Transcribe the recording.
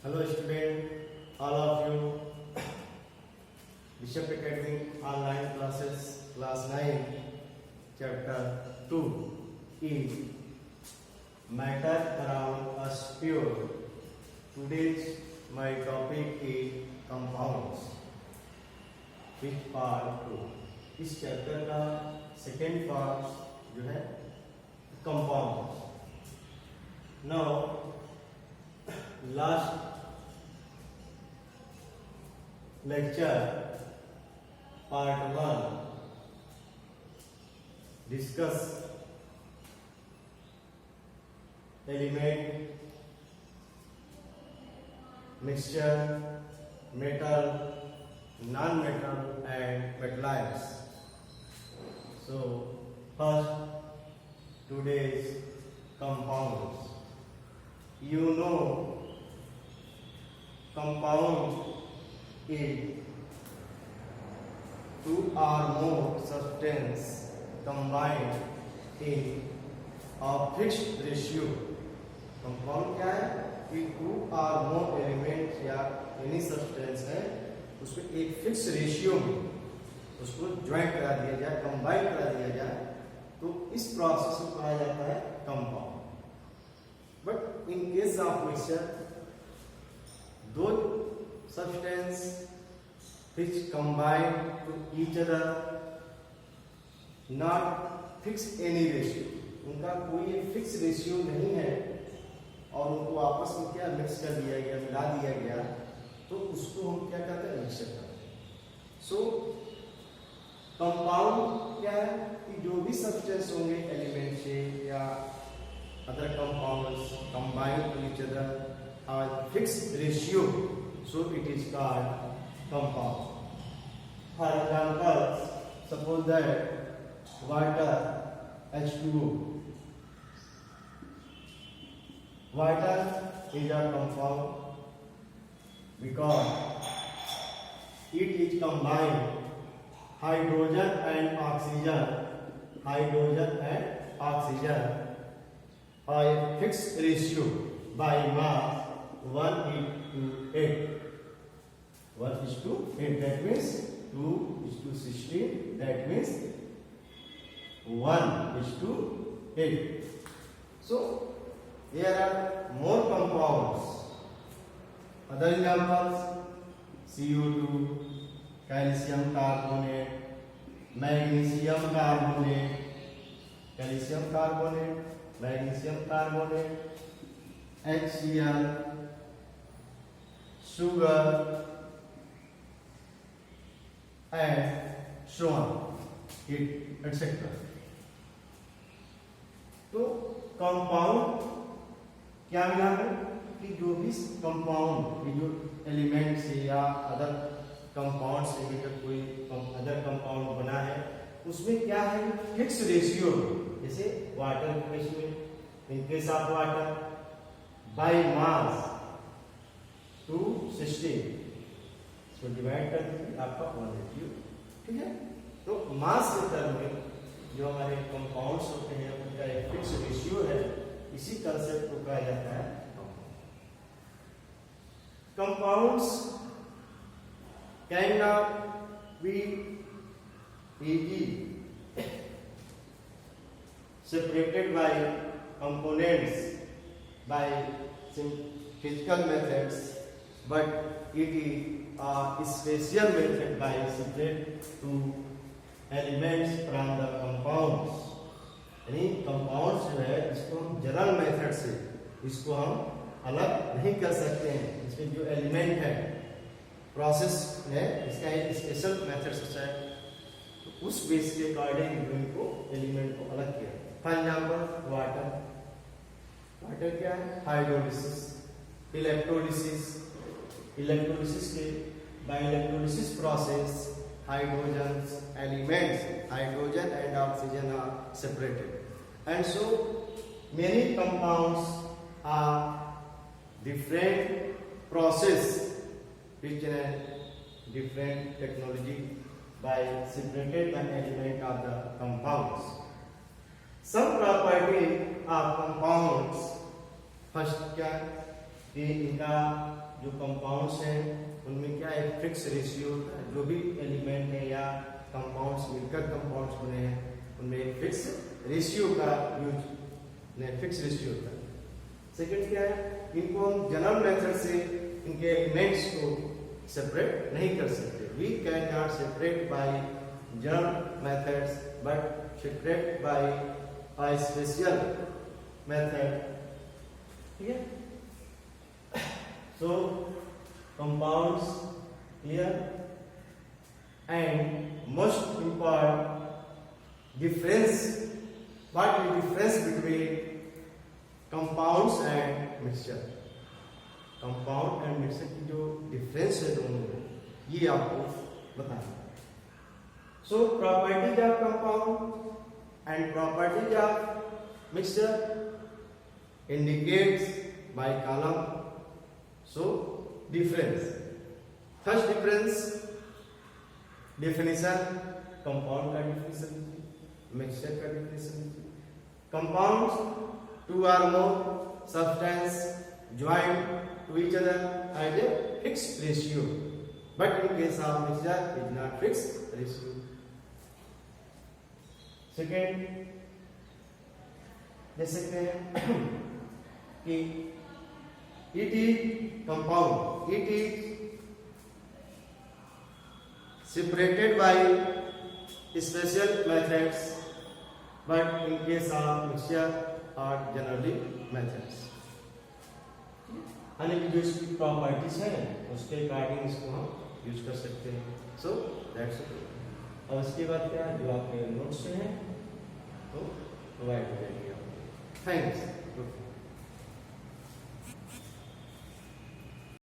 Hello student, all of you. Bishop Academy online classes, class 9, chapter 2 is matter around us pure. Today's my topic is compounds, which part 2. इस chapter का second part जो है compound. Now last lecture part 1 discuss element, mixture, metal, non-metal and metallics. So first today's compounds. You know compound is two or more substance combined in a fixed ratio. Compound क्या है कि to और मोर element या any substance है उसमें एक fix ratio में उसको ज्वाइंट करा दिया जाए, कंबाइन करा दिया जाए, तो इस प्रोसेस को कहा जाता है compound. But in case of mixture दो substance which combine to each other not fix any ratio. उनका कोई फिक्स रेशियो नहीं है और उनको आपस में क्या मिक्स कर दिया गया, मिला दिया गया, तो उसको हम क्या कहते हैं, मिक्सचर कहते हैं. सो कंपाउंड क्या है कि जो भी सब्सटेंस होंगे एलिमेंट से या other compounds combine to each other और fix ratio. So it is called compound. For example, suppose that water H2O. Water is a compound because it is combined hydrogen and oxygen by a fixed ratio by mass 1:8. 1:8. That means 2:16. That means 1:8. So there are more compounds. Other examples: CO2, calcium carbonate, magnesium carbonate, HCl, sugar and so on, etc. तो compound क्या मिला है कि जो भी compound जो element से या अदर कंपाउंड से मिलकर कोई अदर कंपाउंड बना है उसमें क्या है फिक्स रेशियो. जैसे वाटर केस में, इन case of water by mass 2:16 इसको डिवाइड कर दीजिए, आपका 1:8. ठीक है. तो मास के टर्म में जो हमारे कंपाउंड्स होते हैं उनका एक फिक्स रेशियो है. इसी कंसेप्ट को कहा जाता है compounds. Can not be easily separated by components by physical methods, but it is a special method by separate two elements from the compounds. यानी कंपाउंड्स जो है इसको हम जनरल मेथड से इसको हम अलग नहीं कर सकते हैं. इसमें जो एलिमेंट है प्रोसेस है इसका एक स्पेशल मेथड से है, तो उस बेस के अकॉर्डिंग इनको एलिमेंट को अलग किया. फॉर एग्जाम्पल वाटर क्या है, हाइड्रोलिसिस, इलेक्ट्रोलिसिस के by electrolysis process hydrogen and oxygen are separated, and so many compounds are different process which different technology by separated the element of the compounds. Some property of compounds, first क्या कि इनका जो compounds हैं उनमें क्या एक fix ratio होता है। जो भी एलिमेंट है या कंपाउंड्स मिलकर कंपाउंड्स बने हैं उनमें एक फिक्स रेशियो का यूज फिक्स रेशियो होता है। सेकंड क्या है, इनको हम जनरल मेथड से इनके एलिमेंट्स को सेपरेट नहीं कर सकते। We can not separate by general methods but separate by a special method. ठीक है, so compounds here and most important difference, what is the difference between compounds and mixture? Compound and mixer की जो difference है दोनों में ये आपको बताना है। So properties of compound and properties of mixture indicates by column. So difference, first difference definition, compound का definition, mixture का definition। compounds two or more substance joined to each other at a fixed ratio, but in case of mixture it is not fixed ratio। Second देख सकते हैं कि it is compound, it is separated by special methods but in case of mixture are generally methods. यानी कि जो इसकी properties है उसके अकॉर्डिंग इसको हम यूज कर सकते हैं। So that's it. और उसके बाद क्या जो आपके नोट्स हैं तो प्रोवाइड करेंगे। थैंक्स।